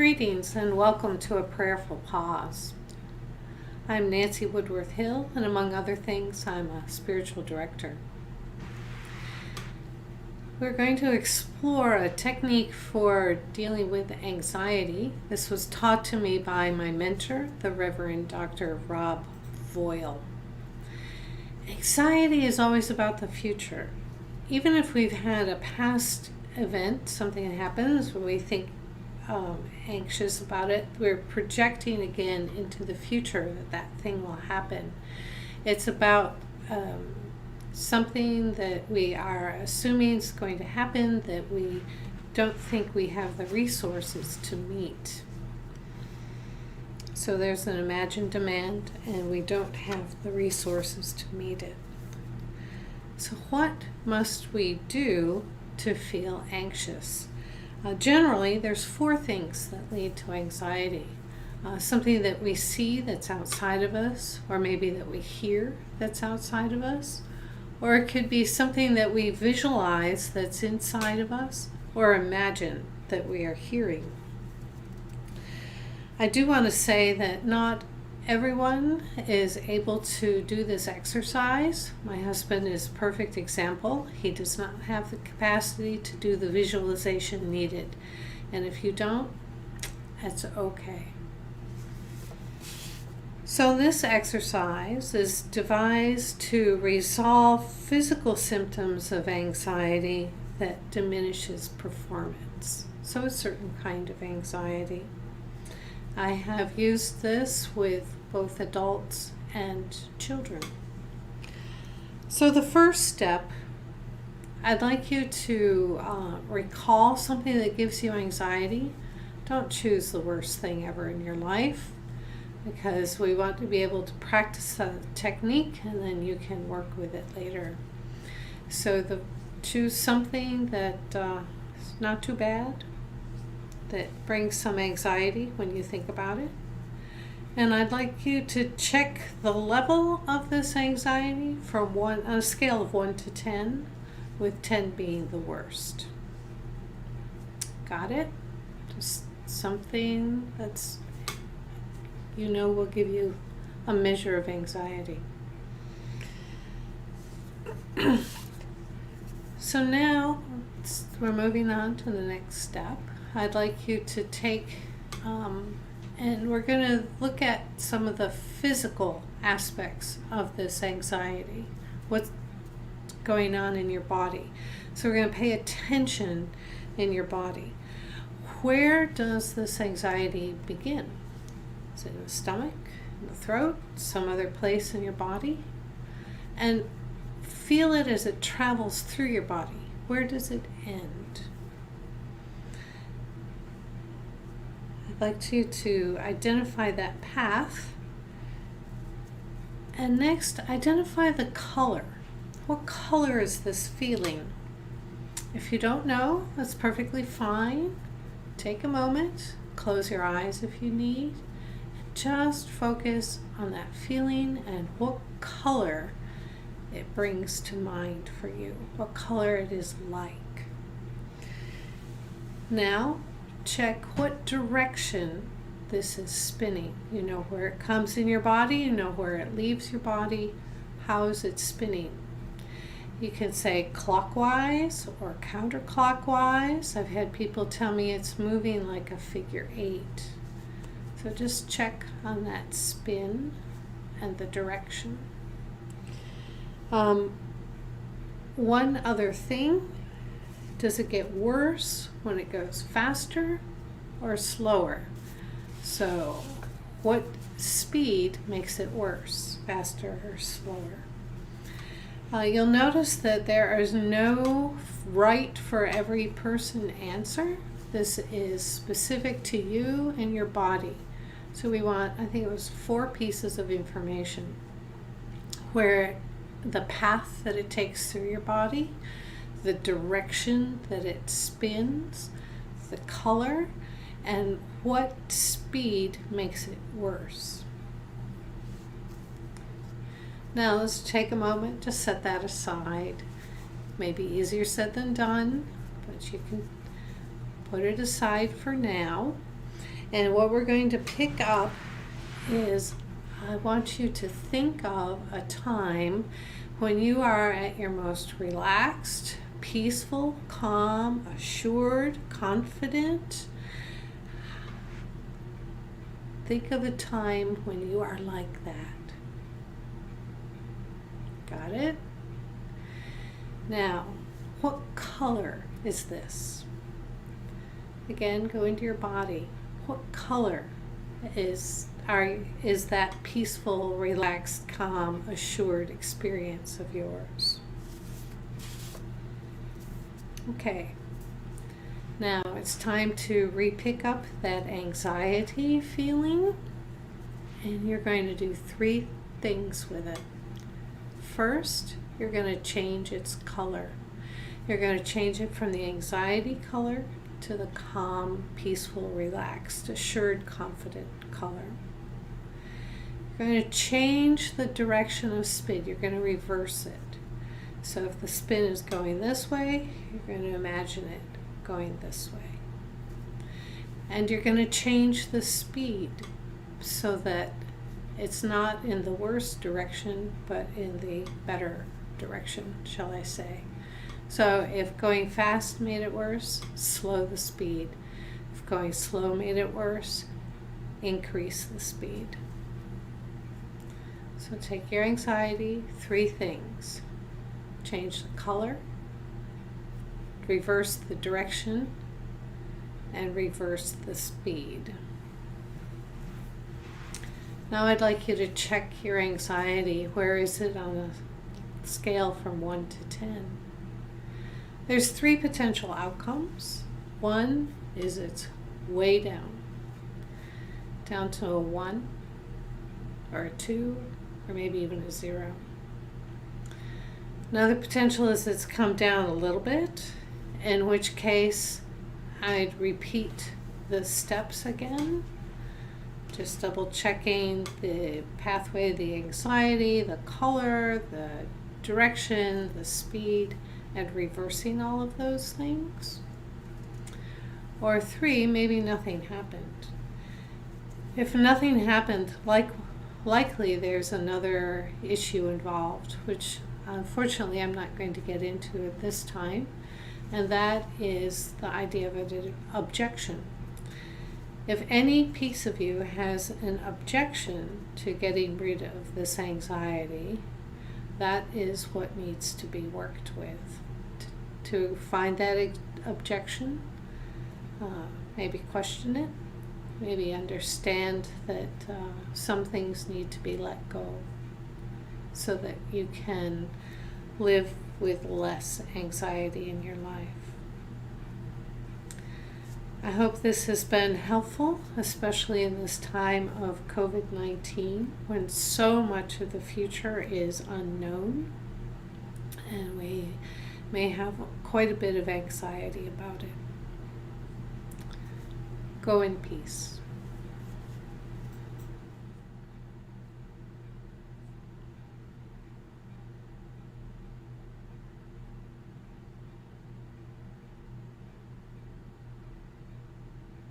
Greetings and welcome to a Prayerful Pause. I'm Nancy Woodworth-Hill, and among other things, I'm a spiritual director. We're going to explore a technique for dealing with anxiety. This was taught to me by my mentor, the Reverend Dr. Rob Voyle. Anxiety is always about the future. Even if we've had a past event, something that happens where we think anxious about it, we're projecting again into the future that thing will happen. It's about something that we are assuming is going to happen that we don't think we have the resources to meet. So there's an imagined demand and we don't have the resources to meet it. So what must we do to feel anxious? Generally, there's four things that lead to anxiety. Something that we see that's outside of us, or maybe that we hear that's outside of us, or it could be something that we visualize that's inside of us, or imagine that we are hearing. I do want to say that not everyone is able to do this exercise. My husband is a perfect example. He does not have the capacity to do the visualization needed. And if you don't, that's okay. So this exercise is devised to resolve physical symptoms of anxiety that diminishes performance. So a certain kind of anxiety. I have used this with both adults and children. So the first step, I'd like you to recall something that gives you anxiety. Don't choose the worst thing ever in your life, because we want to be able to practice the technique and then you can work with it later. So choose something that is not too bad, that brings some anxiety when you think about it. And I'd like you to check the level of this anxiety from on a scale of 1 to 10, with 10 being the worst. Got it? Just something that's, will give you a measure of anxiety. So now we're moving on to the next step. I'd like you to take, and we're going to look at some of the physical aspects of this anxiety, what's going on in your body. So we're going to pay attention in your body. Where does this anxiety begin? Is it in the stomach, in the throat, some other place in your body? And feel it as it travels through your body. Where does it end? I'd like you to identify that path. And next, identify the color. What color is this feeling? If you don't know, that's perfectly fine. Take a moment, close your eyes if you need. Just focus on that feeling and what color it brings to mind for you, what color it is like. Now, check what direction this is spinning. You know where it comes in your body, you know where it leaves your body. How is it spinning? You can say clockwise or counterclockwise. I've had people tell me it's moving like a figure 8. So just check on that spin and the direction. One other thing, does it get worse when it goes faster or slower? So what speed makes it worse, faster or slower? You'll notice that there is no right for every person answer. This is specific to you and your body. So we want, I think it was 4 pieces of information, where the path that it takes through your body, the direction that it spins, the color, and what speed makes it worse. Now let's take a moment to set that aside. Maybe easier said than done, but you can put it aside for now. And what we're going to pick up is, I want you to think of a time when you are at your most relaxed, peaceful, calm, assured, confident. Think of a time when you are like that. Got it? Now, what color is this? Again, go into your body. What color is that peaceful, relaxed, calm, assured experience of yours? Okay. Now it's time to re-pick up that anxiety feeling, and you're going to do 3 things with it. First, you're going to change its color. You're going to change it from the anxiety color to the calm, peaceful, relaxed, assured, confident color. You're going to change the direction of spin. You're going to reverse it. So if the spin is going this way, you're going to imagine it going this way. And you're going to change the speed so that it's not in the worst direction, but in the better direction, shall I say. So if going fast made it worse, slow the speed. If going slow made it worse, increase the speed. So take your anxiety, 3 things. Change the color, reverse the direction, and reverse the speed. Now I'd like you to check your anxiety. Where is it on a scale from 1 to 10? There's 3 potential outcomes. 1 is it's way down to a 1 or a 2 or maybe even a 0. Another potential is it's come down a little bit, in which case I'd repeat the steps again, just double checking the pathway, the anxiety, the color, the direction, the speed, and reversing all of those things. Or 3, maybe nothing happened. If nothing happened, likely there's another issue involved, which unfortunately I'm not going to get into at this time, and that is the idea of an objection. If any piece of you has an objection to getting rid of this anxiety, that is what needs to be worked with. To find that objection, maybe question it, maybe understand that some things need to be let go so that you can live with less anxiety in your life. I hope this has been helpful, especially in this time of COVID-19 when so much of the future is unknown and we may have quite a bit of anxiety about it. Go in peace.